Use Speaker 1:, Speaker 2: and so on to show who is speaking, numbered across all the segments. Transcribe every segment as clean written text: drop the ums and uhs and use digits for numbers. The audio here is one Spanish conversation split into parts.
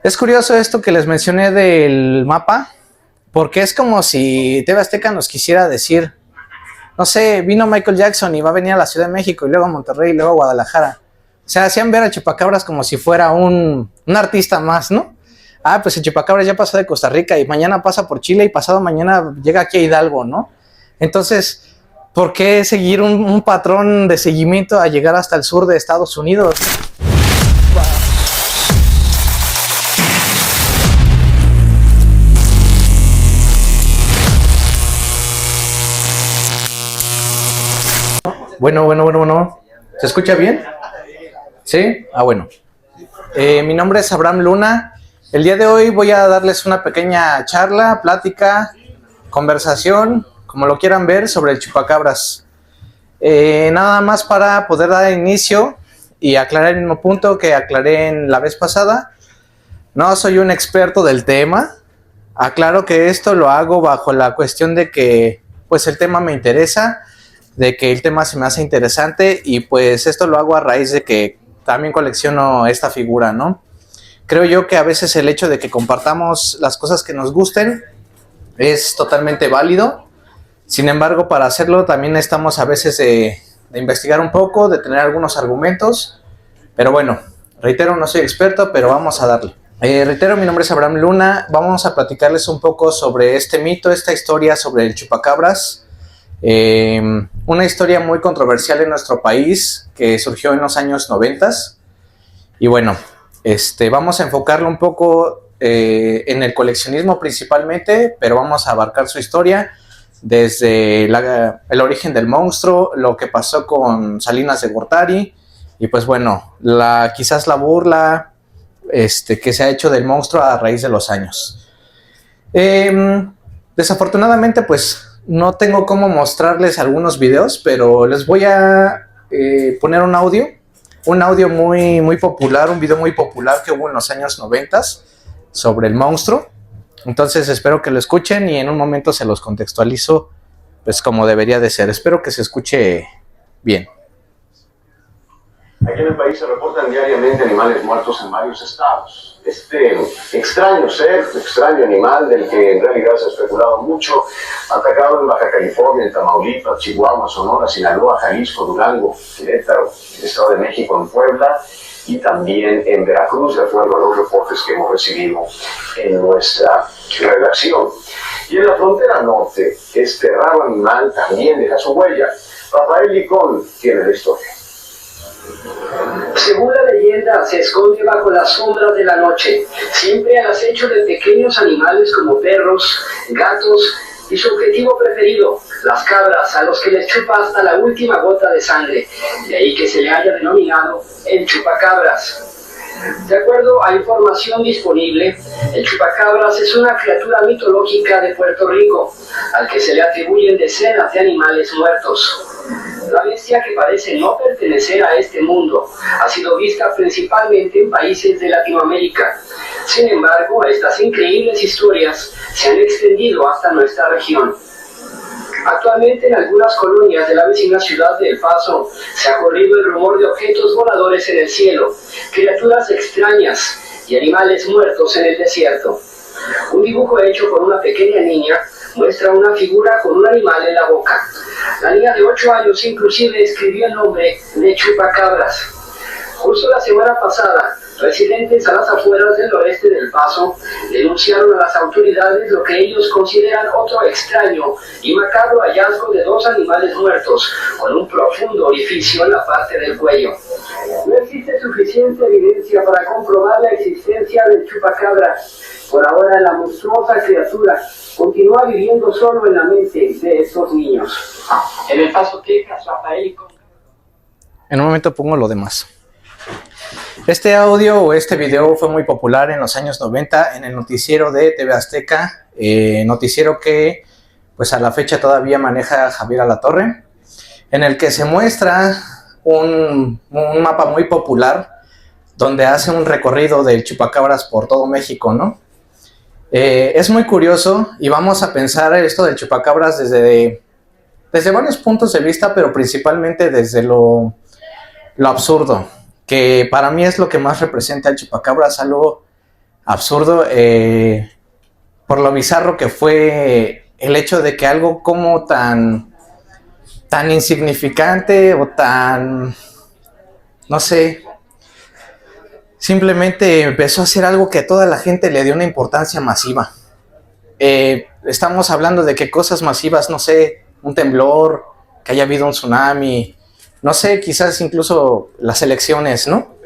Speaker 1: Es curioso esto que les mencioné del mapa, porque es como si TV Azteca nos quisiera decir, no sé, vino Michael Jackson y va a venir a la Ciudad de México y luego a Monterrey y luego a Guadalajara. O sea, hacían ver a Chupacabras como si fuera un artista más, ¿no? Ah, pues el Chupacabras ya pasó de Costa Rica y mañana pasa por Chile y pasado mañana llega aquí a Hidalgo, ¿no? Entonces, ¿por qué seguir un patrón de seguimiento a llegar hasta el sur de Estados Unidos? Bueno. ¿Se escucha bien? ¿Sí? Ah, bueno. Mi nombre es Abraham Luna. El día de hoy voy a darles una pequeña charla, plática, conversación, como lo quieran ver, sobre el chupacabras. Nada más para poder dar inicio y aclarar el mismo punto que aclaré en la vez pasada. No soy un experto del tema. Aclaro que esto lo hago bajo la cuestión de que pues el tema me interesa, de que el tema se me hace interesante y pues esto lo hago a raíz de que también colecciono esta figura, ¿no? Creo yo que a veces el hecho de que compartamos las cosas que nos gusten es totalmente válido. Sin embargo, para hacerlo también necesitamos a veces de investigar un poco, de tener algunos argumentos. Pero bueno, reitero, no soy experto, pero vamos a darle. Reitero, mi nombre es Abraham Luna. Vamos a platicarles un poco sobre este mito, esta historia sobre el chupacabras. Una historia muy controversial en nuestro país que surgió en los años 90. Y bueno, vamos a enfocarlo un poco en el coleccionismo principalmente, pero vamos a abarcar su historia desde el origen del monstruo, lo que pasó con Salinas de Gortari y pues bueno, quizás la burla que se ha hecho del monstruo a raíz de los años. Desafortunadamente pues no tengo cómo mostrarles algunos videos, pero les voy a poner un audio muy popular, un video muy popular que hubo en los años 90 sobre el monstruo. Entonces espero que lo escuchen y en un momento se los contextualizo pues como debería de ser. Espero que se escuche bien.
Speaker 2: Aquí en el país se reportan diariamente animales muertos en varios estados. Este extraño animal del que en realidad se ha especulado mucho, atacado en Baja California, en Tamaulipas, Chihuahua, Sonora, Sinaloa, Jalisco, Durango, Querétaro, el Estado de México, en Puebla y también en Veracruz, de acuerdo a los reportes que hemos recibido en nuestra redacción. Y en la frontera norte, este raro animal también deja su huella. Rafael Licón tiene la historia.
Speaker 3: Según la leyenda, se esconde bajo las sombras de la noche, siempre al acecho de pequeños animales como perros, gatos y su objetivo preferido, las cabras, a los que les chupa hasta la última gota de sangre, de ahí que se le haya denominado el chupacabras. De acuerdo a información disponible, el chupacabras es una criatura mitológica de Puerto Rico, al que se le atribuyen decenas de animales muertos. La bestia, que parece no pertenecer a este mundo, ha sido vista principalmente en países de Latinoamérica. Sin embargo, estas increíbles historias se han extendido hasta nuestra región. Actualmente en algunas colonias de la vecina ciudad de El Paso se ha corrido el rumor de objetos voladores en el cielo, criaturas extrañas y animales muertos en el desierto. Un dibujo hecho por una pequeña niña muestra una figura con un animal en la boca. La niña de 8 años inclusive escribió el nombre de chupacabras. Justo la semana pasada, residentes a las afueras del oeste del Paso denunciaron a las autoridades lo que ellos consideran otro extraño y macabro hallazgo de 2 animales muertos con un profundo orificio en la parte del cuello. No existe suficiente evidencia para comprobar la existencia del chupacabras. Por ahora, la monstruosa criatura continúa viviendo solo en la mente de estos niños. En El Paso, Texas, Rafael.
Speaker 1: En un momento pongo lo demás. Este audio o este video fue muy popular en los años 90 en el noticiero de TV Azteca, noticiero que pues a la fecha todavía maneja Javier Alatorre, en el que se muestra un mapa muy popular donde hace un recorrido del chupacabras por todo México, ¿no? Es muy curioso y vamos a pensar esto del chupacabras desde varios puntos de vista, pero principalmente desde lo absurdo, que para mí es lo que más representa el chupacabras, algo absurdo, por lo bizarro que fue el hecho de que algo como tan insignificante o tan, no sé, simplemente empezó a ser algo que a toda la gente le dio una importancia masiva. Estamos hablando de que cosas masivas, no sé, un temblor, que haya habido un tsunami, no sé, quizás incluso las elecciones, ¿no?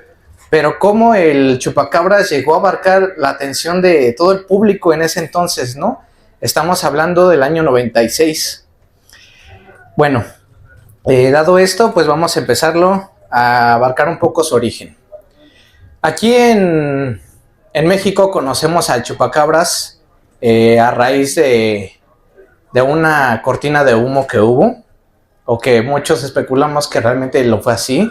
Speaker 1: Pero cómo el chupacabras llegó a abarcar la atención de todo el público en ese entonces, ¿no? Estamos hablando del año 96. Bueno, dado esto, pues vamos a empezarlo a abarcar un poco su origen. Aquí en México conocemos al chupacabras a raíz de una cortina de humo que hubo, o que muchos especulamos que realmente lo fue así,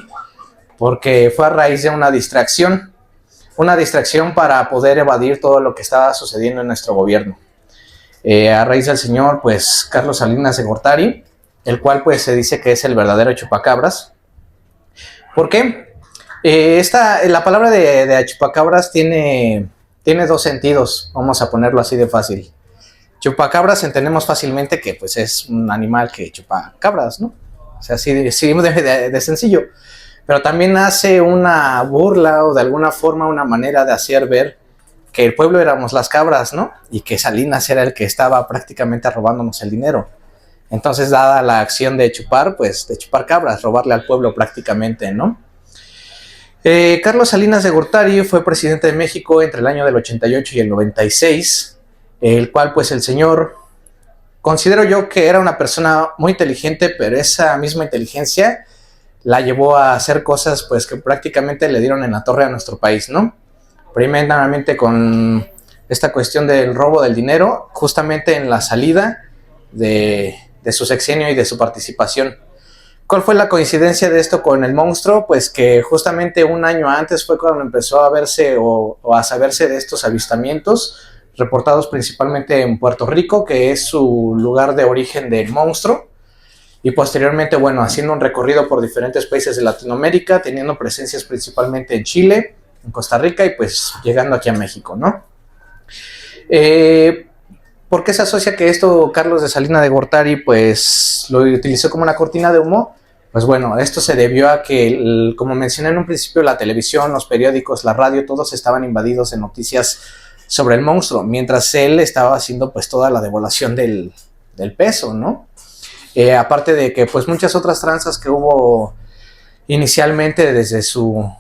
Speaker 1: porque fue a raíz de una distracción para poder evadir todo lo que estaba sucediendo en nuestro gobierno. A raíz del señor, pues, Carlos Salinas de Gortari, el cual, pues, se dice que es el verdadero chupacabras. ¿Por qué? La palabra de chupacabras tiene dos sentidos, vamos a ponerlo así de fácil. Chupacabras entendemos fácilmente que, pues, es un animal que chupa cabras, ¿no? O sea, así de sencillo. Pero también hace una burla o de alguna forma una manera de hacer ver que el pueblo éramos las cabras, ¿no? Y que Salinas era el que estaba prácticamente robándonos el dinero. Entonces, dada la acción de chupar, pues de chupar cabras, robarle al pueblo prácticamente, ¿no? Carlos Salinas de Gortari fue presidente de México entre el año del 88 y el 96, el cual, pues, el señor, considero yo que era una persona muy inteligente, pero esa misma inteligencia la llevó a hacer cosas, pues, que prácticamente le dieron en la torre a nuestro país, ¿no? Primeramente con esta cuestión del robo del dinero, justamente en la salida de su sexenio y de su participación. ¿Cuál fue la coincidencia de esto con el monstruo? Pues que justamente un año antes fue cuando empezó a verse o a saberse de estos avistamientos, reportados principalmente en Puerto Rico, que es su lugar de origen del monstruo. Y posteriormente, bueno, haciendo un recorrido por diferentes países de Latinoamérica, teniendo presencias principalmente en Chile, en Costa Rica y pues llegando aquí a México, ¿no? ¿Por qué se asocia que esto Carlos de Salinas de Gortari pues lo utilizó como una cortina de humo? Pues bueno, esto se debió a que, como mencioné en un principio, la televisión, los periódicos, la radio, todos estaban invadidos de noticias sobre el monstruo, mientras él estaba haciendo pues toda la devaluación del peso, ¿no? Aparte de que pues muchas otras tranzas que hubo inicialmente desde su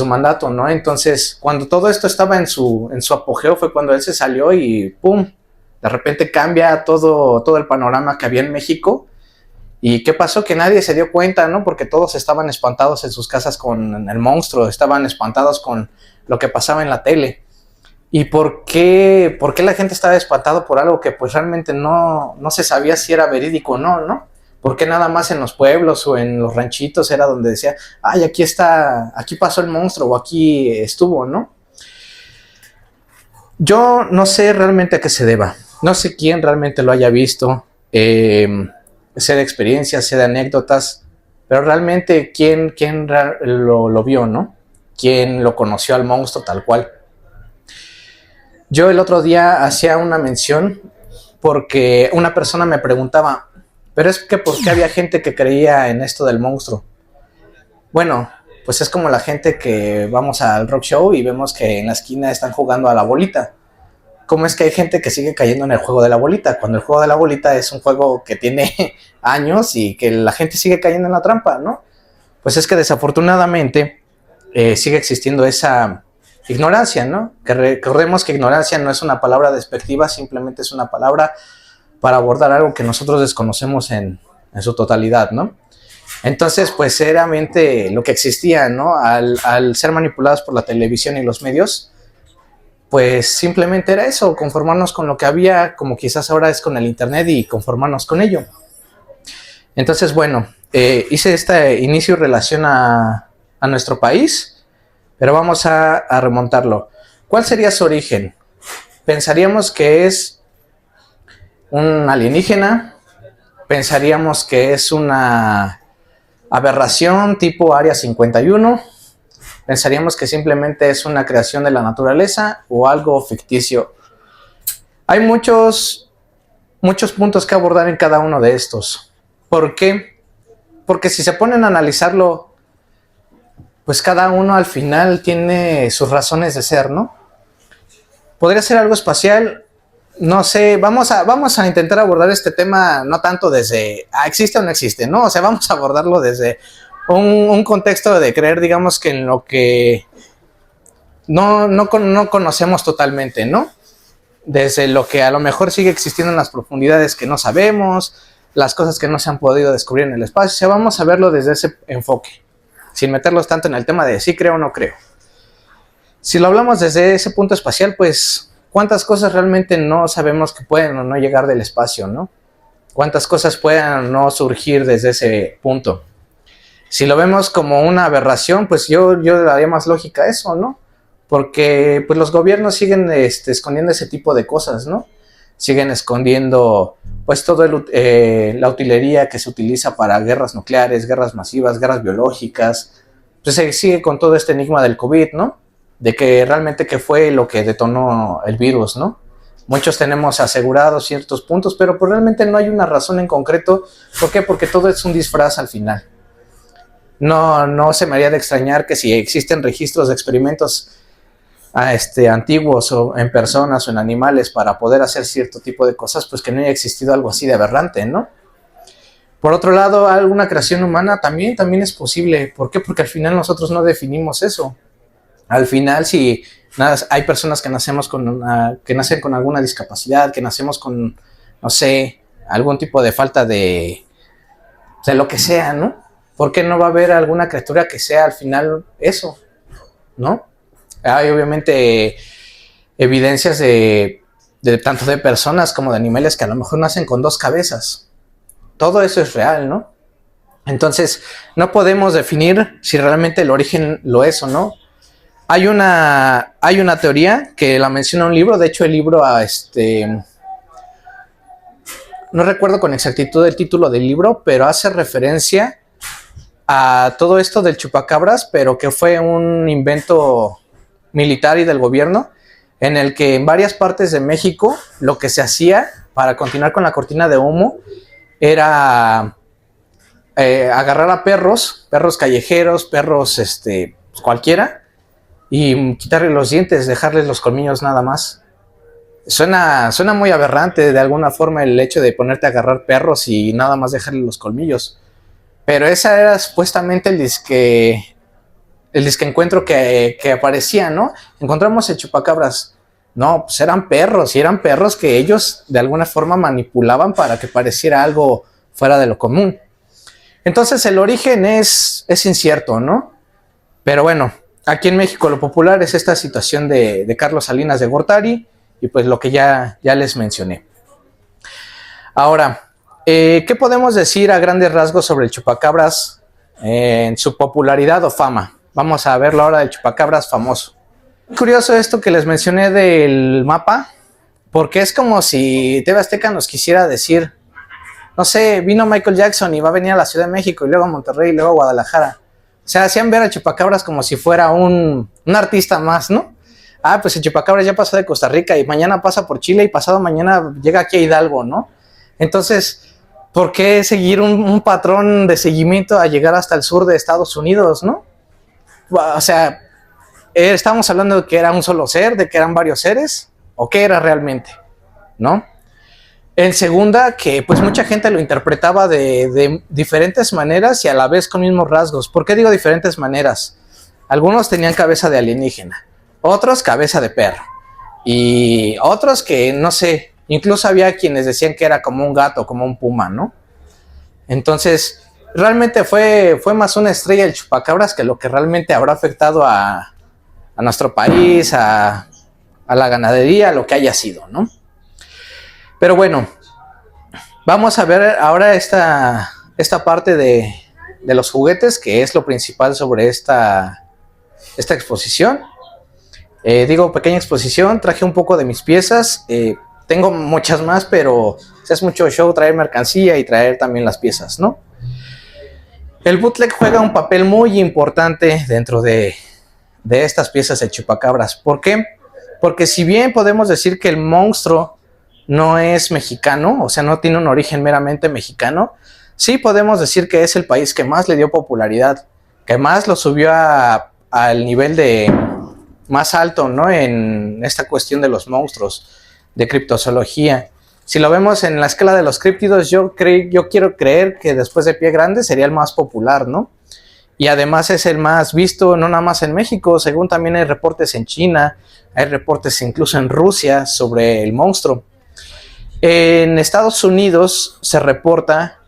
Speaker 1: mandato, ¿no? Entonces, cuando todo esto estaba en su apogeo fue cuando él se salió y ¡pum! De repente cambia todo el panorama que había en México. ¿Y qué pasó? Que nadie se dio cuenta, ¿no? Porque todos estaban espantados en sus casas con el monstruo, estaban espantados con lo que pasaba en la tele. ¿Y por qué la gente estaba espantada por algo que pues realmente no se sabía si era verídico o no, ¿no? Porque nada más en los pueblos o en los ranchitos era donde decía, ay, aquí pasó el monstruo o aquí estuvo, ¿no? Yo no sé realmente a qué se deba, no sé quién realmente lo haya visto, sé de experiencias, sé de anécdotas, pero realmente quién lo vio, ¿no? ¿Quién lo conoció al monstruo tal cual? Yo el otro día hacía una mención porque una persona me preguntaba, pero es que ¿por qué había gente que creía en esto del monstruo? Bueno, pues es como la gente que vamos al rock show y vemos que en la esquina están jugando a la bolita. ¿Cómo es que hay gente que sigue cayendo en el juego de la bolita? Cuando el juego de la bolita es un juego que tiene años y que la gente sigue cayendo en la trampa, ¿no? Pues es que desafortunadamente sigue existiendo esa ignorancia, ¿no? Que recordemos que ignorancia no es una palabra despectiva, simplemente es una palabra para abordar algo que nosotros desconocemos en su totalidad, ¿no? Entonces, pues seriamente lo que existía, ¿no? Al ser manipulados por la televisión y los medios, pues simplemente era eso, conformarnos con lo que había, como quizás ahora es con el internet y conformarnos con ello. Entonces, bueno, hice este inicio en relación a nuestro país, pero vamos a remontarlo. ¿Cuál sería su origen? Pensaríamos que es un alienígena, pensaríamos que es una aberración tipo Área 51, pensaríamos que simplemente es una creación de la naturaleza o algo ficticio. Hay muchos puntos que abordar en cada uno de estos. ¿Por qué? Porque si se ponen a analizarlo, pues cada uno al final tiene sus razones de ser, ¿no? ¿Podría ser algo espacial? No sé, vamos a intentar abordar este tema no tanto desde, existe o no existe, ¿no? O sea, vamos a abordarlo desde un contexto de creer, digamos, que en lo que no conocemos totalmente, ¿no? Desde lo que a lo mejor sigue existiendo en las profundidades que no sabemos, las cosas que no se han podido descubrir en el espacio. O sea, vamos a verlo desde ese enfoque, sin meterlos tanto en el tema de sí creo o no creo. Si lo hablamos desde ese punto espacial, pues, ¿cuántas cosas realmente no sabemos que pueden o no llegar del espacio, no? ¿Cuántas cosas pueden o no surgir desde ese punto? Si lo vemos como una aberración, pues yo le daría más lógica a eso, ¿no? Porque pues los gobiernos siguen escondiendo ese tipo de cosas, ¿no? Siguen escondiendo pues toda la utilería que se utiliza para guerras nucleares, guerras masivas, guerras biológicas. Pues se sigue con todo este enigma del COVID, ¿no? De que realmente qué fue lo que detonó el virus, ¿no? Muchos tenemos asegurados ciertos puntos, pero pues realmente no hay una razón en concreto. ¿Por qué? Porque todo es un disfraz al final. No se me haría de extrañar que si existen registros de experimentos antiguos o en personas o en animales para poder hacer cierto tipo de cosas, pues que no haya existido algo así de aberrante, ¿no? Por otro lado, alguna creación humana también es posible. ¿Por qué? Porque al final nosotros no definimos eso. Al final, si hay personas que nacen con alguna discapacidad, que nacemos con, no sé, algún tipo de falta de lo que sea, ¿no? ¿Por qué no va a haber alguna criatura que sea al final eso? ¿No? Hay obviamente evidencias de tanto de personas como de animales que a lo mejor nacen con 2 cabezas. Todo eso es real, ¿no? Entonces, no podemos definir si realmente el origen lo es o no. Hay una teoría que la menciona un libro, de hecho el libro no recuerdo con exactitud el título del libro, pero hace referencia a todo esto del chupacabras, pero que fue un invento militar y del gobierno, en el que en varias partes de México lo que se hacía para continuar con la cortina de humo era agarrar a perros callejeros, perros cualquiera, y quitarle los dientes, dejarles los colmillos nada más. Suena muy aberrante de alguna forma el hecho de ponerte a agarrar perros y nada más dejarle los colmillos. Pero esa era supuestamente el disque encuentro que aparecía, ¿no? Encontramos el chupacabras. No, pues eran perros, y eran perros que ellos de alguna forma manipulaban para que pareciera algo fuera de lo común. Entonces el origen es incierto, ¿no? Pero bueno, aquí en México lo popular es esta situación de Carlos Salinas de Gortari y pues lo que ya les mencioné. Ahora, ¿qué podemos decir a grandes rasgos sobre el chupacabras en su popularidad o fama? Vamos a verlo ahora del chupacabras famoso. Curioso esto que les mencioné del mapa, porque es como si TV Azteca nos quisiera decir, no sé, vino Michael Jackson y va a venir a la Ciudad de México y luego a Monterrey y luego a Guadalajara. O sea, hacían ver al chupacabras como si fuera un artista más, ¿no? Ah, pues el chupacabras ya pasó de Costa Rica y mañana pasa por Chile y pasado mañana llega aquí a Hidalgo, ¿no? Entonces, ¿por qué seguir un patrón de seguimiento a llegar hasta el sur de Estados Unidos, no? O sea, ¿estamos hablando de que era un solo ser, de que eran varios seres? ¿O qué era realmente? ¿No? En segunda, que pues mucha gente lo interpretaba de diferentes maneras y a la vez con mismos rasgos. ¿Por qué digo diferentes maneras? Algunos tenían cabeza de alienígena, otros cabeza de perro, y otros que, no sé, incluso había quienes decían que era como un gato, como un puma, ¿no? Entonces, realmente fue más una estrella el chupacabras que lo que realmente habrá afectado a nuestro país, a la ganadería, lo que haya sido, ¿no? Pero bueno, vamos a ver ahora esta parte de los juguetes, que es lo principal sobre esta exposición. Digo, pequeña exposición, traje un poco de mis piezas, tengo muchas más, pero es mucho show traer mercancía y traer también las piezas, ¿no? El bootleg juega un papel muy importante dentro de estas piezas de chupacabras. ¿Por qué? Porque si bien podemos decir que el monstruo no es mexicano, o sea, no tiene un origen meramente mexicano, sí podemos decir que es el país que más le dio popularidad, que más lo subió al nivel de más alto, ¿no? En esta cuestión de los monstruos, de criptozoología. Si lo vemos en la escala de los críptidos, yo quiero creer que después de Pie Grande sería el más popular, ¿no? Y además es el más visto, no nada más en México, según también hay reportes en China, hay reportes incluso en Rusia sobre el monstruo. En Estados Unidos se reporta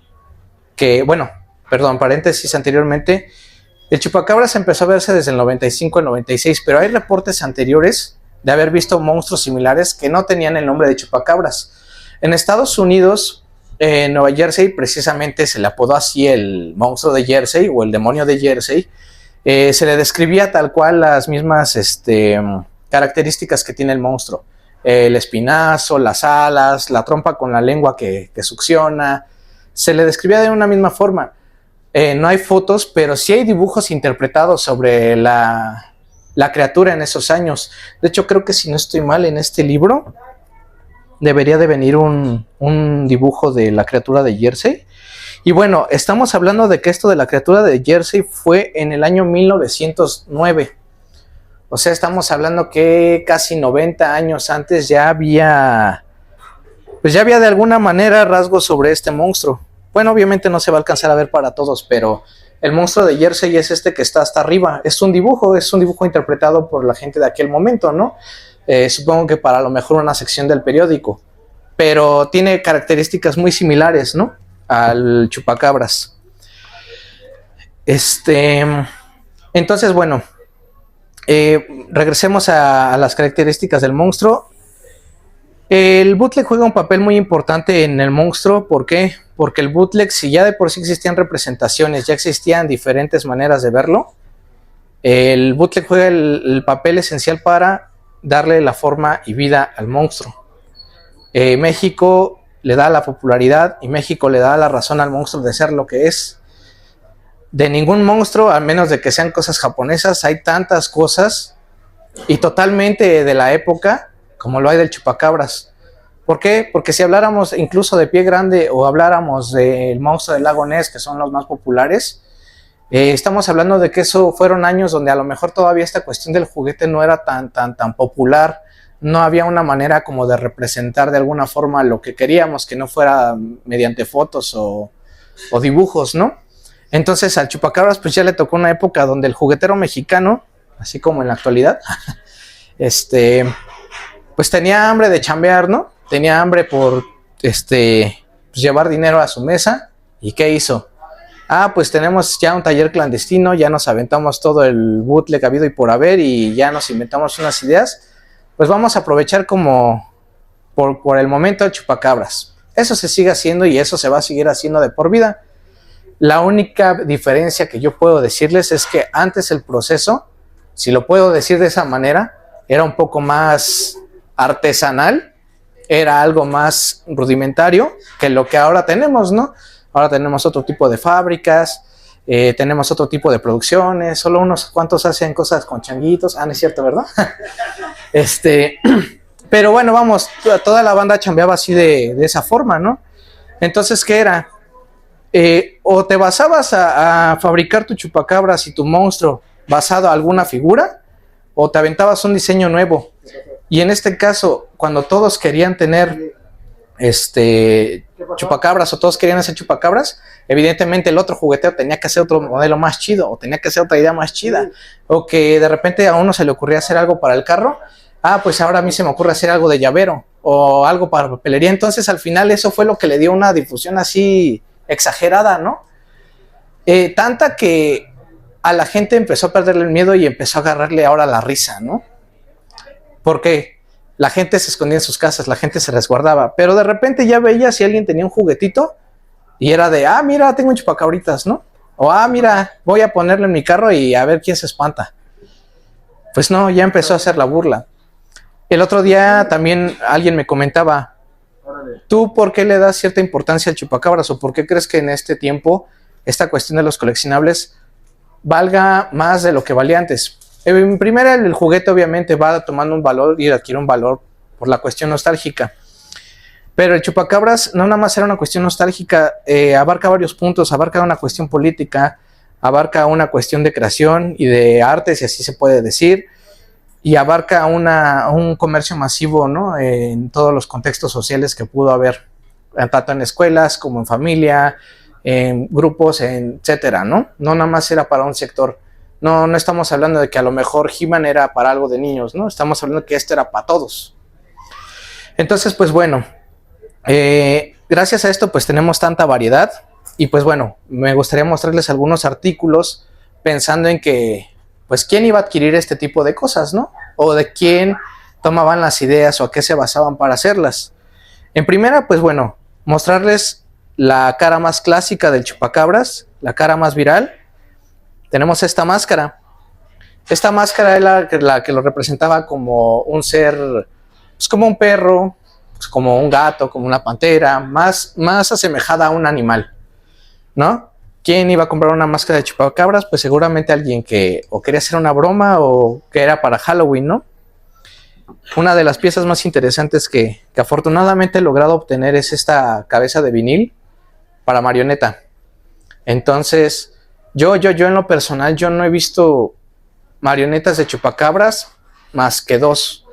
Speaker 1: que, bueno, perdón, paréntesis anteriormente, el chupacabras empezó a verse desde el 95 al 96, pero hay reportes anteriores de haber visto monstruos similares que no tenían el nombre de chupacabras. En Estados Unidos, en Nueva Jersey, precisamente se le apodó así el monstruo de Jersey o el demonio de Jersey. Se le describía tal cual las mismas características que tiene el monstruo. El espinazo, las alas, la trompa con la lengua que succiona. Se le describía de una misma forma. No hay fotos, pero sí hay dibujos interpretados sobre la criatura en esos años. De hecho, creo que si no estoy mal en este libro, debería de venir un dibujo de la criatura de Jersey. Y bueno, estamos hablando de que esto de la criatura de Jersey fue en el año 1909. O sea, estamos hablando que casi 90 años antes ya había de alguna manera rasgos sobre este monstruo. Bueno, obviamente no se va a alcanzar a ver para todos, pero el monstruo de Jersey es este que está hasta arriba. Es un dibujo interpretado por la gente de aquel momento, ¿no? Supongo que para lo mejor una sección del periódico, pero tiene características muy similares, ¿no? Al chupacabras. Entonces, bueno, regresemos a las características del monstruo. El bootleg juega un papel muy importante en el monstruo. ¿Por qué? Porque el bootleg, si ya de por sí existían representaciones, ya existían diferentes maneras de verlo, el bootleg juega el papel esencial para darle la forma y vida al monstruo. México le da la popularidad y México le da la razón al monstruo de ser lo que es. De ningún monstruo, a menos de que sean cosas japonesas, hay tantas cosas y totalmente de la época como lo hay del chupacabras. ¿Por qué? Porque si habláramos incluso de Pie Grande o habláramos del monstruo del lago Ness, que son los más populares, estamos hablando de que eso fueron años donde a lo mejor todavía esta cuestión del juguete no era tan popular, no había una manera como de representar de alguna forma lo que queríamos, que no fuera mediante fotos o dibujos, ¿no? Entonces al chupacabras pues ya le tocó una época donde el juguetero mexicano, así como en la actualidad, pues tenía hambre de chambear, ¿no? Tenía hambre por pues llevar dinero a su mesa. ¿Y qué hizo? Pues tenemos ya un taller clandestino, ya nos aventamos todo el bootleg habido y por haber y ya nos inventamos unas ideas, pues vamos a aprovechar como por el momento el chupacabras. Eso se sigue haciendo y eso se va a seguir haciendo de por vida. La única diferencia que yo puedo decirles es que antes el proceso, si lo puedo decir de esa manera, era un poco más artesanal, era algo más rudimentario que lo que ahora tenemos, ¿no? Ahora tenemos otro tipo de fábricas, tenemos otro tipo de producciones, solo unos cuantos hacen cosas con changuitos. No es cierto, ¿verdad? Pero bueno, vamos, toda la banda chambeaba así de esa forma, ¿no? Entonces, ¿qué era? O te basabas a fabricar tu chupacabras y tu monstruo basado a alguna figura, o te aventabas un diseño nuevo. Y en este caso, cuando todos querían tener chupacabras o todos querían hacer chupacabras, evidentemente el otro jugueteo tenía que hacer otro modelo más chido o tenía que hacer otra idea más chida, o que de repente a uno se le ocurría hacer algo para el carro. Pues ahora a mí se me ocurre hacer algo de llavero o algo para papelería. Entonces al final eso fue lo que le dio una difusión así exagerada, ¿no? Tanta que a la gente empezó a perderle el miedo y empezó a agarrarle ahora la risa, ¿no? Porque la gente se escondía en sus casas, la gente se resguardaba, pero de repente ya veía si alguien tenía un juguetito y era de, mira, tengo un chupacabritas, ¿no? O, mira, voy a ponerlo en mi carro y a ver quién se espanta. Pues no, ya empezó a hacer la burla. El otro día también alguien me comentaba, ¿tú por qué le das cierta importancia al chupacabras o por qué crees que en este tiempo esta cuestión de los coleccionables valga más de lo que valía antes. En primera, el juguete obviamente va tomando un valor y adquiere un valor por la cuestión nostálgica. Pero el chupacabras no nada más era una cuestión nostálgica, abarca varios puntos, abarca una cuestión política, abarca una cuestión de creación y de arte, si así se puede decir, y abarca un comercio masivo, ¿no? En todos los contextos sociales que pudo haber, tanto en escuelas como en familia, en grupos, etcétera, ¿no? No nada más era para un sector. No estamos hablando de que a lo mejor He-Man era para algo de niños, ¿no? Estamos hablando de que esto era para todos. Entonces, pues bueno, gracias a esto pues tenemos tanta variedad y pues bueno, me gustaría mostrarles algunos artículos pensando en que pues quién iba a adquirir este tipo de cosas, ¿no? O de quién tomaban las ideas o a qué se basaban para hacerlas. En primera, pues bueno, mostrarles la cara más clásica del chupacabras, la cara más viral. Tenemos esta máscara. Esta máscara es la que lo representaba como un ser, pues como un perro, pues como un gato, como una pantera, más asemejada a un animal, ¿no? ¿Quién iba a comprar una máscara de chupacabras? Pues seguramente alguien que o quería hacer una broma o que era para Halloween, ¿no? Una de las piezas más interesantes que afortunadamente he logrado obtener es esta cabeza de vinil para marioneta. Entonces, yo en lo personal, yo no he visto marionetas de chupacabras más que dos.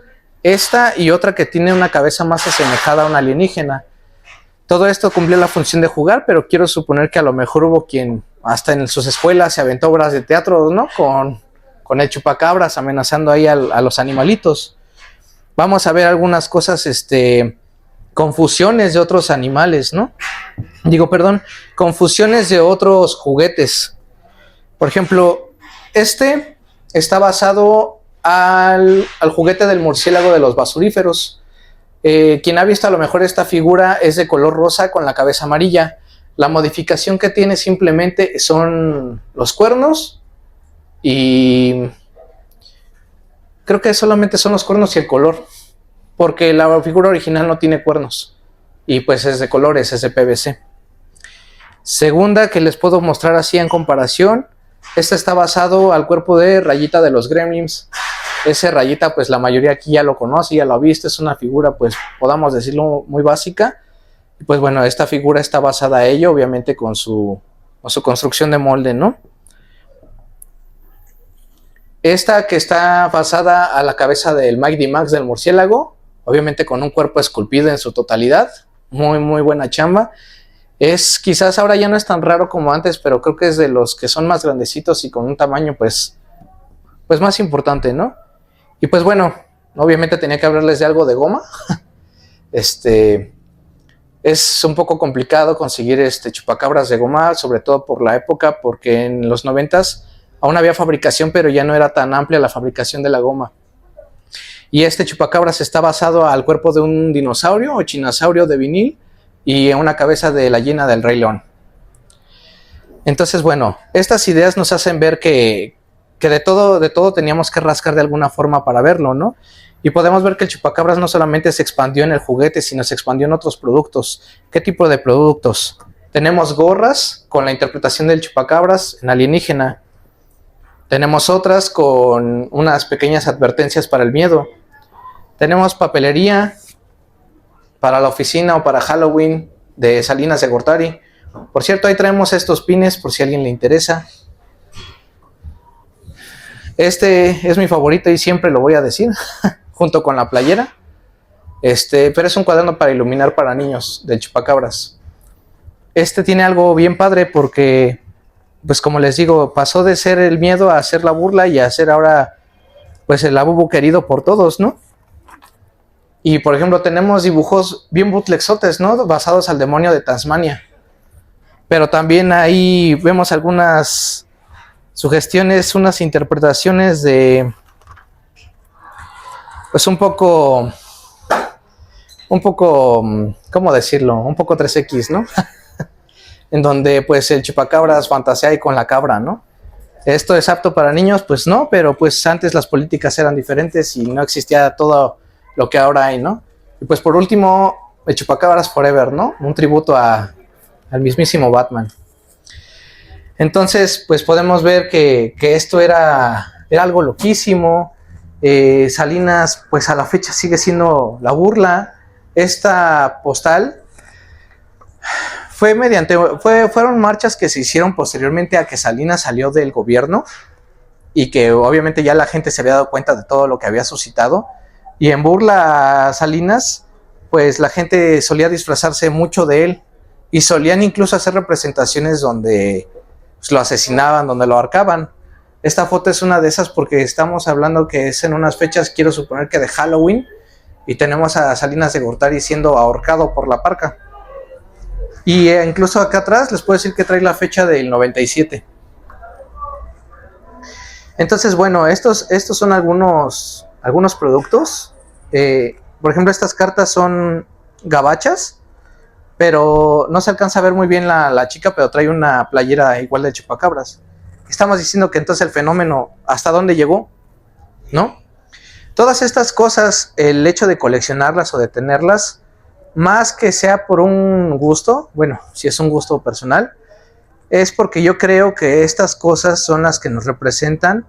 Speaker 1: Esta y otra que tiene una cabeza más asemejada a un alienígena. Todo esto cumplió la función de jugar, pero quiero suponer que a lo mejor hubo quien hasta en sus escuelas se aventó obras de teatro, ¿no? Con el chupacabras amenazando ahí a los animalitos. Vamos a ver algunas cosas, confusiones de otros animales, ¿no? Confusiones de otros juguetes. Por ejemplo, este está basado al juguete del murciélago de los basuríferos. Quien ha visto a lo mejor esta figura es de color rosa con la cabeza amarilla. La modificación que tiene simplemente son los cuernos y creo que solamente son los cuernos y el color, porque la figura original no tiene cuernos y pues es de colores, es de PVC. Segunda que les puedo mostrar así en comparación, este está basado al cuerpo de Rayita de los Gremlins. Ese Rayita pues la mayoría aquí ya lo conoce, ya lo ha visto, es una figura pues podamos decirlo muy básica. Y pues bueno, esta figura está basada a ello, obviamente con su construcción de molde, ¿no? Esta que está basada a la cabeza del Mighty Max del murciélago, obviamente con un cuerpo esculpido en su totalidad, muy buena chamba. Es quizás ahora ya no es tan raro como antes, pero creo que es de los que son más grandecitos y con un tamaño pues más importante, ¿no? Y pues bueno, obviamente tenía que hablarles de algo de goma. Es un poco complicado conseguir chupacabras de goma, sobre todo por la época, porque en los 90s aún había fabricación, pero ya no era tan amplia la fabricación de la goma. Y este chupacabras está basado al cuerpo de un dinosaurio o chinosaurio de vinil y en una cabeza de la hiena del Rey León. Entonces, bueno, estas ideas nos hacen ver que de todo teníamos que rascar de alguna forma para verlo, ¿no? Y podemos ver que el chupacabras no solamente se expandió en el juguete, sino se expandió en otros productos. ¿Qué tipo de productos? Tenemos gorras con la interpretación del chupacabras en alienígena. Tenemos otras con unas pequeñas advertencias para el miedo. Tenemos papelería para la oficina o para Halloween de Salinas de Gortari. Por cierto, ahí traemos estos pines por si a alguien le interesa. Este es mi favorito y siempre lo voy a decir, junto con la playera. Pero es un cuaderno para iluminar para niños del chupacabras. Tiene algo bien padre porque, pues como les digo, pasó de ser el miedo a ser la burla y a ser ahora, pues el Labubu querido por todos, ¿no? Y por ejemplo tenemos dibujos bien bootlegsotes, ¿no? Basados al demonio de Tasmania. Pero también ahí vemos algunas sugestiones, unas interpretaciones de, pues un poco, ¿cómo decirlo? Un poco 3X, ¿no? En donde pues el chupacabras fantasea ahí con la cabra, ¿no? ¿Esto es apto para niños? Pues no, pero pues antes las políticas eran diferentes y no existía todo lo que ahora hay, ¿no? Y pues por último, el chupacabras Forever, ¿no? Un tributo al mismísimo Batman. Entonces, pues podemos ver que esto era algo loquísimo. Salinas, pues a la fecha sigue siendo la burla. Esta postal fueron marchas que se hicieron posteriormente a que Salinas salió del gobierno y que obviamente ya la gente se había dado cuenta de todo lo que había suscitado. Y en burla a Salinas, pues la gente solía disfrazarse mucho de él y solían incluso hacer representaciones donde pues, lo asesinaban, donde lo ahorcaban. Esta foto es una de esas porque estamos hablando que es en unas fechas, quiero suponer que de Halloween, y tenemos a Salinas de Gortari siendo ahorcado por la parca. Y incluso acá atrás les puedo decir que trae la fecha del 97. Entonces, bueno, estos son algunos productos. Por ejemplo, estas cartas son gabachas, pero no se alcanza a ver muy bien la chica, pero trae una playera igual de chupacabras. Estamos diciendo que entonces el fenómeno, ¿hasta dónde llegó? ¿No? Todas estas cosas, el hecho de coleccionarlas o de tenerlas, más que sea por un gusto, bueno, si es un gusto personal, es porque yo creo que estas cosas son las que nos representan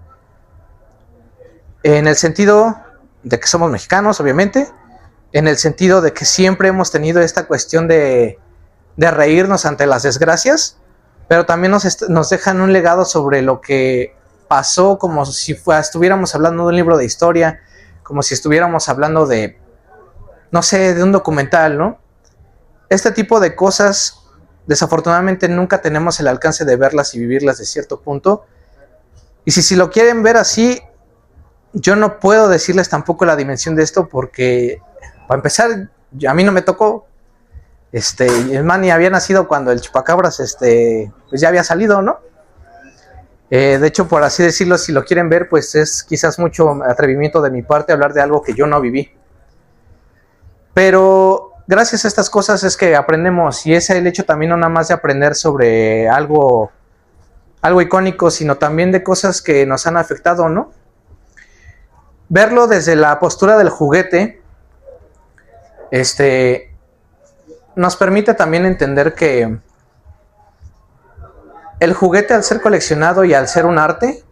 Speaker 1: en el sentido de que somos mexicanos, obviamente, en el sentido de que siempre hemos tenido esta cuestión de reírnos ante las desgracias, pero también nos dejan un legado sobre lo que pasó, como si estuviéramos hablando de un libro de historia, como si estuviéramos hablando de, no sé, de un documental, ¿no? Este tipo de cosas, desafortunadamente, nunca tenemos el alcance de verlas y vivirlas de cierto punto. Y si lo quieren ver así, yo no puedo decirles tampoco la dimensión de esto porque, para empezar, a mí no me tocó. Y el man había nacido cuando el chupacabras pues ya había salido, ¿no? De hecho, por así decirlo, si lo quieren ver, pues es quizás mucho atrevimiento de mi parte hablar de algo que yo no viví. Pero gracias a estas cosas es que aprendemos, y es el hecho también no nada más de aprender sobre algo icónico, sino también de cosas que nos han afectado, ¿no? Verlo desde la postura del juguete, nos permite también entender que el juguete, al ser coleccionado y al ser un arte,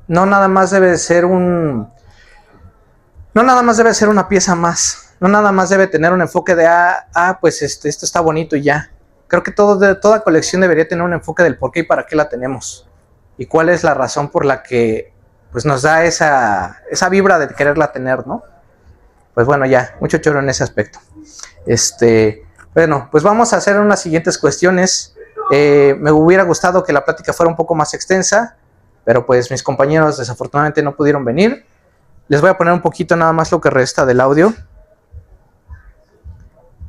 Speaker 1: no nada más debe ser una pieza más, no nada más debe tener un enfoque de pues esto está bonito y ya. Creo que toda colección debería tener un enfoque del por qué y para qué la tenemos y cuál es la razón por la que pues nos da esa vibra de quererla tener, ¿no? Pues bueno, ya, mucho choro en ese aspecto. Bueno, pues vamos a hacer unas siguientes cuestiones. Me hubiera gustado que la plática fuera un poco más extensa, pero pues mis compañeros desafortunadamente no pudieron venir. Les voy a poner un poquito nada más lo que resta del audio.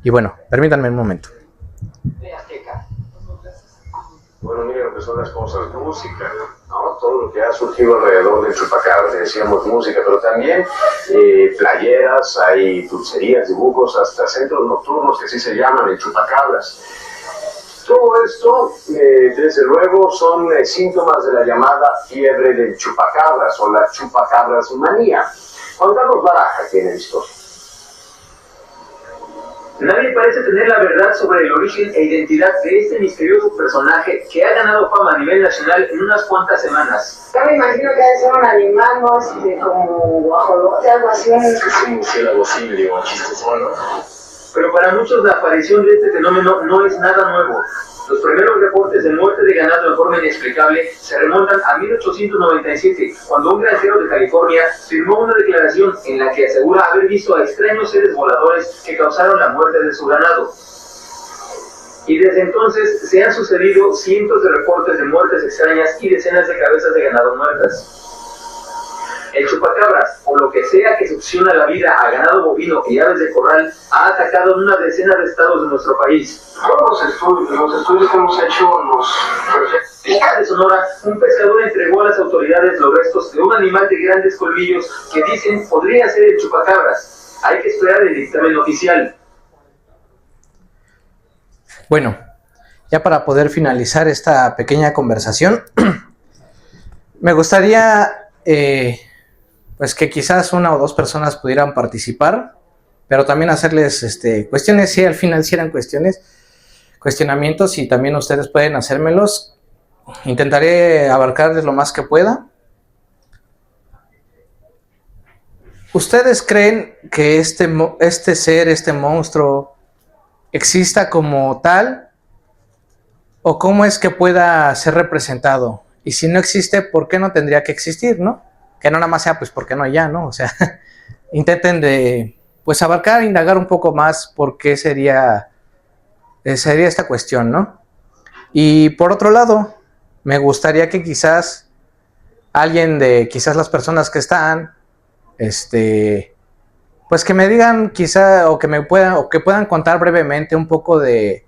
Speaker 1: Y bueno, permítanme un momento.
Speaker 2: Bueno, miren lo que son las cosas, música, ¿no? Todo lo que ha surgido alrededor del chupacabras, decíamos música, pero también playeras, hay dulcerías, dibujos, hasta centros nocturnos que así se llaman, el chupacabras. Todo esto, desde luego, son síntomas de la llamada fiebre del chupacabras o la chupacabras manía. Juan Carlos Baraja tiene historia.
Speaker 3: Nadie parece tener la verdad sobre el origen e identidad de este misterioso personaje que ha ganado fama a nivel nacional en unas cuantas semanas.
Speaker 4: Yo me imagino que debe ser un animal, ¿no? Como guajolote, algo así.
Speaker 2: Un murciélago simio o chistoso, ¿no?
Speaker 3: Pero para muchos la aparición de este fenómeno no es nada nuevo. Los primeros reportes de muerte de ganado en forma inexplicable se remontan a 1897, cuando un granjero de California firmó una declaración en la que asegura haber visto a extraños seres voladores que causaron la muerte de su ganado. Y desde entonces se han sucedido cientos de reportes de muertes extrañas y decenas de cabezas de ganado muertas. El chupacabras, o lo que sea que succiona la vida a ganado bovino y aves de corral, ha atacado en una decena de estados de nuestro país.
Speaker 2: Todos los estudios que hemos hecho nos
Speaker 3: En de Sonora, un pescador entregó a las autoridades los restos de un animal de grandes colmillos que dicen podría ser el chupacabras. Hay que esperar el dictamen oficial.
Speaker 1: Bueno, ya para poder finalizar esta pequeña conversación, me gustaría pues que quizás una o dos personas pudieran participar, pero también hacerles cuestiones, si al final sí eran cuestiones. cuestionamientos y también ustedes pueden hacérmelos. Intentaré abarcarles lo más que pueda. ¿Ustedes creen que este ser, este monstruo, exista como tal? ¿O cómo es que pueda ser representado? Y si no existe, ¿por qué no tendría que existir, no? Que no nada más sea, pues, ¿por qué no ya, no? O sea, intenten de, pues, abarcar, indagar un poco más por qué sería esta cuestión, ¿no? Y por otro lado, me gustaría que quizás alguien de, quizás las personas que están, pues que me digan quizá, o que puedan contar brevemente un poco de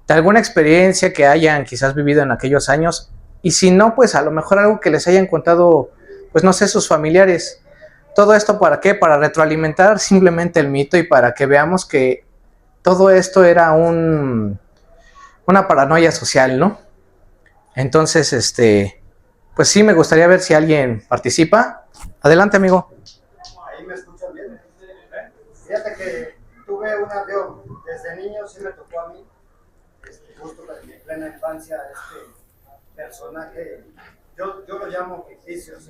Speaker 1: alguna experiencia que hayan quizás vivido en aquellos años, y si no, pues a lo mejor algo que les hayan contado, pues no sé, sus familiares. ¿Todo esto para qué? Para retroalimentar simplemente el mito y para que veamos que todo esto era una paranoia social, ¿no? Entonces, pues sí, me gustaría ver si alguien participa. Adelante, amigo.
Speaker 5: Ahí me escuchan bien. Fíjate que tuve desde niño sí me tocó a mí, justo en mi plena infancia, personaje, yo lo llamo ficticio 100%,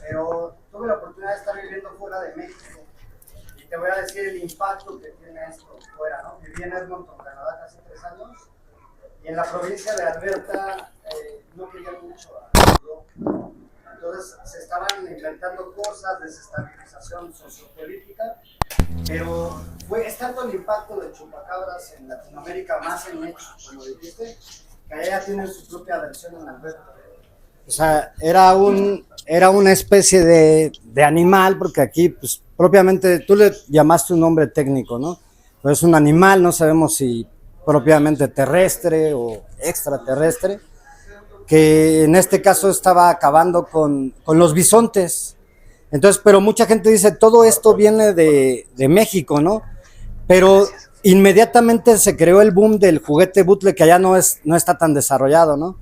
Speaker 5: pero tuve la oportunidad de estar viviendo fuera de México y te voy a decir el impacto que tiene esto fuera, ¿no? Viví en Edmonton, Canadá, casi 3 años, y en la provincia de Alberta no quería mucho a Europa. Entonces se estaban inventando cosas, desestabilización sociopolítica, pero es tanto el impacto de chupacabras en Latinoamérica, más en México, como dijiste, que allá tienen su propia versión en Alberta. O sea, era una especie de animal, porque aquí, pues, propiamente, tú le llamaste un nombre técnico, ¿no? Pero es un animal, no sabemos si propiamente terrestre o extraterrestre, que en este caso estaba acabando con los bisontes. Entonces, pero mucha gente dice, todo esto viene de México, ¿no? Pero inmediatamente se creó el boom del juguete bootleg, que allá no está tan desarrollado, ¿no?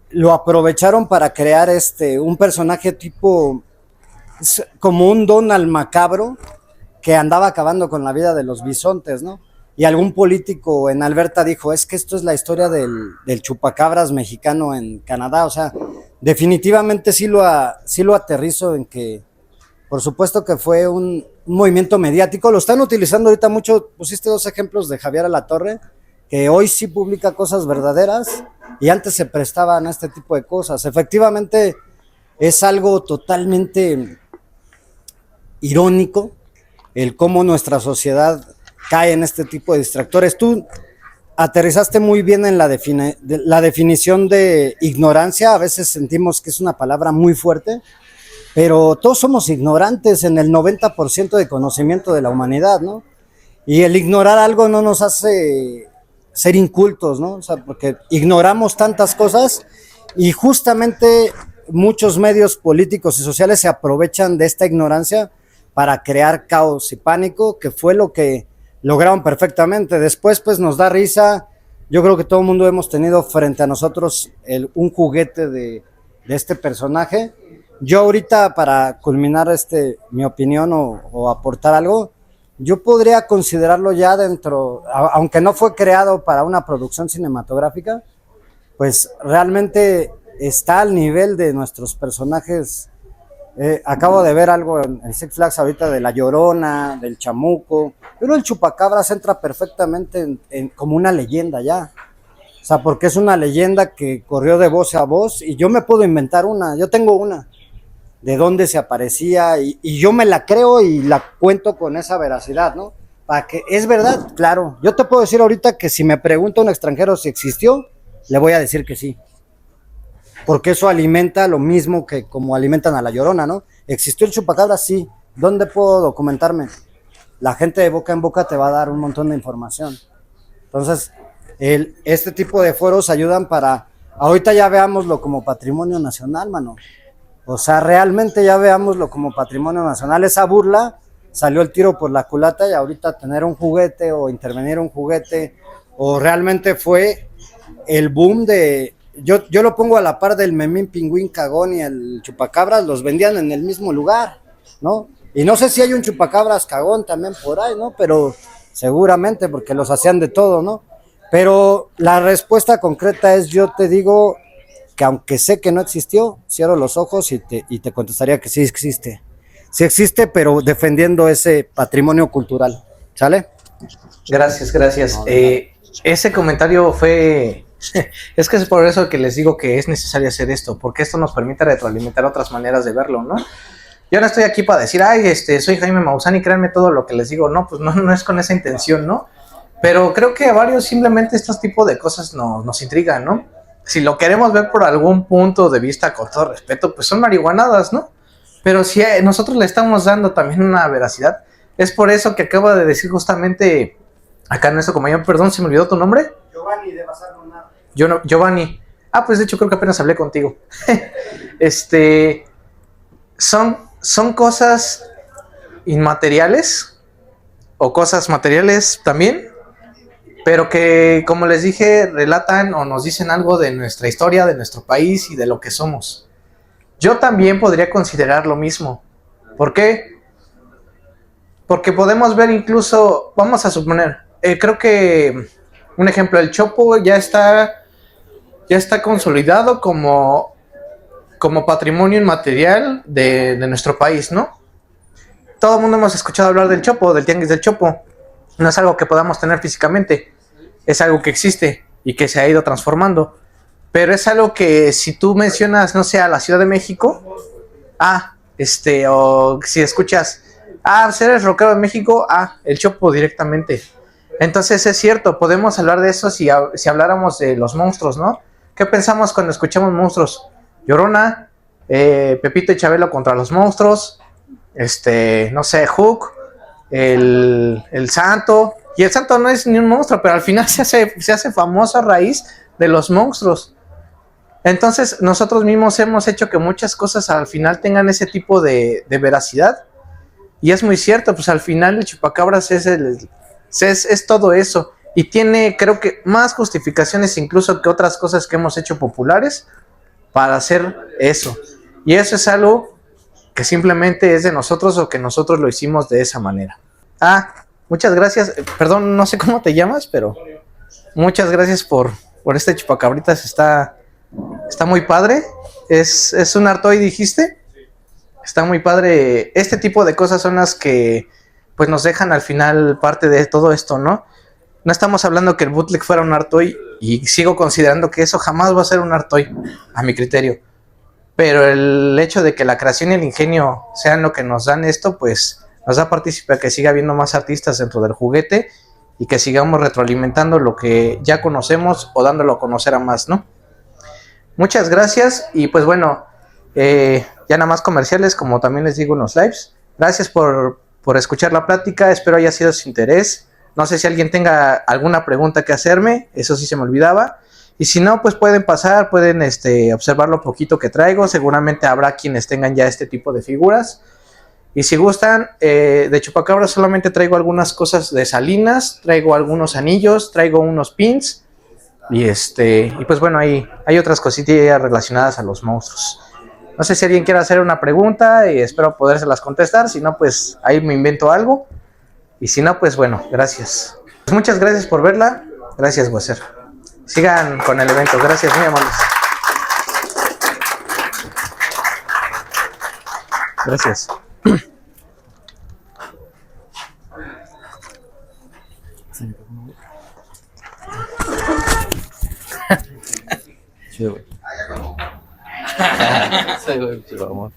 Speaker 5: Lo aprovecharon para crear un personaje tipo, como un Donald macabro, que andaba acabando con la vida de los bisontes, ¿no? Y algún político en Alberta dijo, es que esto es la historia del chupacabras mexicano en Canadá. O sea, definitivamente sí lo aterrizo en que, por supuesto que fue un movimiento mediático. Lo están utilizando ahorita mucho. Pusiste 2 ejemplos de Javier Alatorre, que hoy sí publica cosas verdaderas y antes se prestaban a este tipo de cosas. Efectivamente es algo totalmente irónico el cómo nuestra sociedad cae en este tipo de distractores. Tú aterrizaste muy bien en la definición de ignorancia. A veces sentimos que es una palabra muy fuerte, pero todos somos ignorantes en el 90% de conocimiento de la humanidad, ¿no? Y el ignorar algo no nos hace ser incultos, ¿no? O sea, porque ignoramos tantas cosas y justamente muchos medios políticos y sociales se aprovechan de esta ignorancia para crear caos y pánico, que fue lo que lograron perfectamente. Después, pues, nos da risa. Yo creo que todo el mundo hemos tenido frente a nosotros un juguete de este personaje. Yo ahorita, para culminar mi opinión o aportar algo, yo podría considerarlo ya dentro, aunque no fue creado para una producción cinematográfica, pues realmente está al nivel de nuestros personajes. Acabo de ver algo en Six Flags ahorita de La Llorona, del Chamuco, pero el Chupacabras entra perfectamente como una leyenda ya. O sea, porque es una leyenda que corrió de voz a voz y yo me puedo inventar una, yo tengo una, de dónde se aparecía y yo me la creo y la cuento con esa veracidad, ¿no? Para que, ¿es verdad? Claro. Yo te puedo decir ahorita que si me pregunta un extranjero si existió, le voy a decir que sí. Porque eso alimenta lo mismo que como alimentan a La Llorona, ¿no? ¿Existió el chupacabras? Sí. ¿Dónde puedo documentarme? La gente de boca en boca te va a dar un montón de información. Entonces, este tipo de foros ayudan para, ahorita ya veámoslo como patrimonio nacional, mano. O sea, realmente ya veámoslo como patrimonio nacional. Esa burla salió el tiro por la culata y ahorita tener un juguete o intervenir un juguete, o realmente fue el boom de... Yo lo pongo a la par del Memín Pingüín Cagón y el Chupacabras, los vendían en el mismo lugar, ¿no? Y no sé si hay un Chupacabras Cagón también por ahí, ¿no? Pero seguramente, porque los hacían de todo, ¿no? Pero la respuesta concreta es, yo te digo que aunque sé que no existió, cierro los ojos y te contestaría que sí existe. Sí existe, pero defendiendo ese patrimonio cultural, ¿sale?
Speaker 1: Gracias, gracias.
Speaker 5: No, de
Speaker 1: Ese comentario fue... Es que es por eso que les digo que es necesario hacer esto, porque esto nos permite retroalimentar otras maneras de verlo, ¿no? Yo no estoy aquí para decir, ay, soy Jaime Maussan y créanme todo lo que les digo. No, pues no es con esa intención, ¿no? Pero creo que a varios simplemente estos tipos de cosas nos intrigan, ¿no? Si lo queremos ver por algún punto de vista, con todo respeto, pues son marihuanadas, ¿no? Pero si nosotros le estamos dando también una veracidad, es por eso que acaba de decir justamente acá en eso, como yo, perdón, se me olvidó tu nombre.
Speaker 5: Giovanni de Bazar Lunar.
Speaker 1: Giovanni. Ah, pues de hecho creo que apenas hablé contigo. Son cosas inmateriales o cosas materiales también, pero que, como les dije, relatan o nos dicen algo de nuestra historia, de nuestro país y de lo que somos. Yo también podría considerar lo mismo. ¿Por qué? Porque podemos ver incluso, vamos a suponer, creo que un ejemplo, el Chopo ya está consolidado como patrimonio inmaterial de nuestro país, ¿no? Todo el mundo hemos escuchado hablar del Chopo, del Tianguis del Chopo. No es algo que podamos tener físicamente, es algo que existe y que se ha ido transformando. Pero es algo que si tú mencionas, no sé, a la Ciudad de México, o si escuchas, si eres rockero de México, el Chopo directamente. Entonces es cierto, podemos hablar de eso si habláramos de los monstruos, ¿no? ¿Qué pensamos cuando escuchamos monstruos? Llorona, Pepito y Chabelo contra los monstruos, no sé, Hook, el Santo. Y el Santo no es ni un monstruo, pero al final se hace famoso a raíz de los monstruos. Entonces nosotros mismos hemos hecho que muchas cosas al final tengan ese tipo de veracidad. Y es muy cierto, pues al final el chupacabras es todo eso. Y tiene, creo que, más justificaciones incluso que otras cosas que hemos hecho populares para hacer eso. Y eso es algo que simplemente es de nosotros o que nosotros lo hicimos de esa manera. Muchas gracias. Perdón, no sé cómo te llamas, pero muchas gracias por este chupacabritas. Está muy padre. Es un Artoy, dijiste. Está muy padre. Este tipo de cosas son las que pues nos dejan al final parte de todo esto, ¿no? No estamos hablando que el bootleg fuera un Artoy, y sigo considerando que eso jamás va a ser un Artoy, a mi criterio. Pero el hecho de que la creación y el ingenio sean lo que nos dan esto, pues nos da partícipe a que siga habiendo más artistas dentro del juguete y que sigamos retroalimentando lo que ya conocemos o dándolo a conocer a más, ¿no? Muchas gracias y pues bueno, ya nada más comerciales, como también les digo en los lives. Gracias por escuchar la plática, espero haya sido de su interés. No sé si alguien tenga alguna pregunta que hacerme, eso sí se me olvidaba. Y si no, pues pueden pasar, pueden observar lo poquito que traigo. Seguramente habrá quienes tengan ya este tipo de figuras. Y si gustan, de chupacabra solamente traigo algunas cosas de Salinas, traigo algunos anillos, traigo unos pins. Y pues bueno, hay otras cositas relacionadas a los monstruos. No sé si alguien quiere hacer una pregunta y espero podérselas contestar. Si no, pues ahí me invento algo. Y si no, pues bueno, gracias. Pues muchas gracias por verla. Gracias, Weser. Sigan con el evento. Gracias, muy amables. Gracias. Sí, güey. Sí, güey, vamos.